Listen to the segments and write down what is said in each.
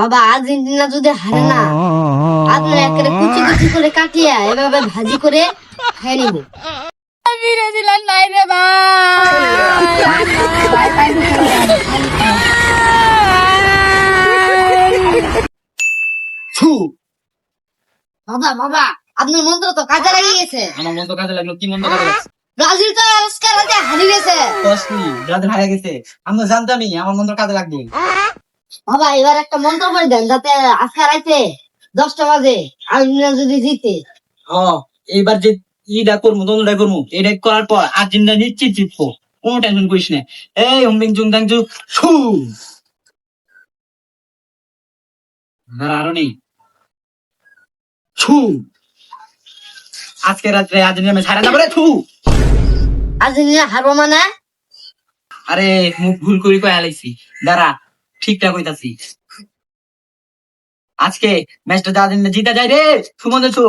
বাবা আর্জেন্টিনা যদি হারে না, আপনার একেবারে কুচি কুচি করে কাটিয়া এভাবে ভাজি করে খেয়ে নিব। বিরোধীলাম নাই রে বাবা বাবা আপনার মন্ত্র তো কাজে লাগিয়ে গেছে। আমার মন তো কাজে লাগলো। কি মন তো কাজে লাগছে? ব্রাজিল তো আজকাল রাতে হারিয়ে গেছে। ব্রাজিল হারিয়ে গেছে। আমি তো জানতামই আমার মন তো কাজে লাগবে। বাবা এবার একটা মন্ত্র করে দেন যাতে আজকে রাতে 10টা বাজে আর্জেন্টিনা যদি জিতে। এইবার যে ইটা করবো দোলটা করবো, এটা করার পর আর্জেন্টিনা নিশ্চিত জিতবো। কোনো টেনশন করিস না। এই হুমবিং জুং দাং জু ছু। আরো নেই ছু। আজকে রাত্রে আর্জেন্টিনা ম্যাচ হারা যাবে রে ছু। আর্জেন্টিনা হারবো মানে? আরে মুখ ভুল করি কয়ে আলাইছি, দাঁড়া ঠিকঠাক হইতাছি। আজকে ম্যাচটা যা আর্জেন্টিনা জিতা যায় রে সুমন ছু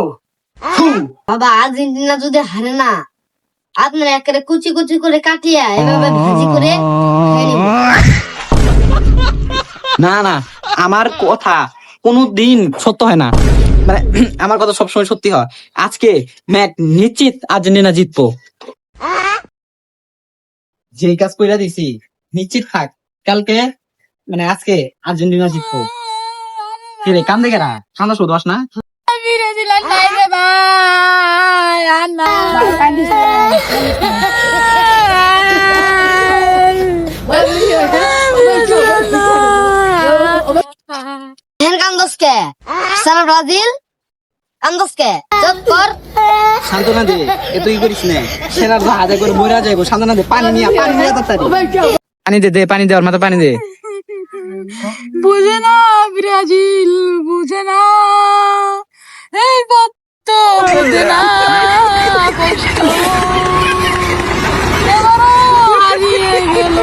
ছু। বাবা আর্জেন্টিনা যদি হারে না, আপনার একেবারে কুচি কুচি করে কাটিয়া এভাবে ভাজি করে খেয়ে নিব। না না, আমার কথা কোনো দিন সত্য হয় না, মানে আমার কথা সবসময় সত্যি হয়। আজকে ম্যাচ নিশ্চিত আর্জেন্টিনা জিতবো। যেই কাজ কইরা দিছি নিশ্চিত থাক, কালকে মানে আজকে আর্জেন্টিনা জিতবো। কি রে কান্দে গেরা? কান্দা শুধু আস না। বিরোধীলাম নাই রে ভাই কান্দসকে সারা ব্রাজিল কান্দসকে চুপ কর। সান্ত্বনা দে, এ তুই করিস না। সেরা হাজা করে বইরা যাইবো। সান্ত্বনা দে, পানি নিয়ে তাড়াতাড়ি পানি দে পানি দে, ওর মাথা পানি দে। বুঝে না ব্রাজিল, বুঝে না এই কত বুঝে না কষ্ট এবারও হারিয়ে গেল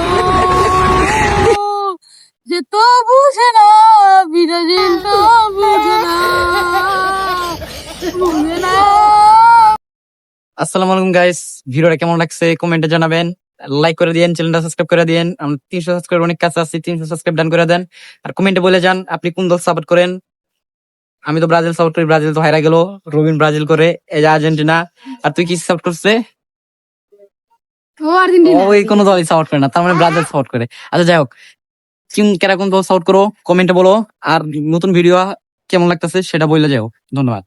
যে তো বুঝে না ব্রাজিল, তো বুঝে না বুঝে না। আসসালামু আলাইকুম গাইস, ভিডিওটা কেমন লাগছে কমেন্টে জানাবেন। লাইক করে দিয়েন, চ্যানেলটা সাবস্ক্রাইব করে দিয়েন। আমরা 300 সাবস্ক্রাইব অনেক কাছে আছি, 300 সাবস্ক্রাইব ডান করে দেন। আর কমেন্টে বলে যান আপনি কোন দল সাপোর্ট করেন। আমি তো ব্রাজিল সাপোর্ট করি, ব্রাজিল তো হারা গেল। রবিন ব্রাজিল করে, এই যে আর্জেন্টিনা। আর তুই কি সাপোর্ট করছে? ও আর্জেন্টিনা। ওই কোনো দলই সাপোর্ট করে না, তার মানে ব্রাজিল সাপোর্ট করে। আচ্ছা যাই হোক, কেরা কোন দল সাপোর্ট করো কমেন্টে বলো। আর নতুন ভিডিও কেমন লাগতেছে সেটা বলে যাও। ধন্যবাদ।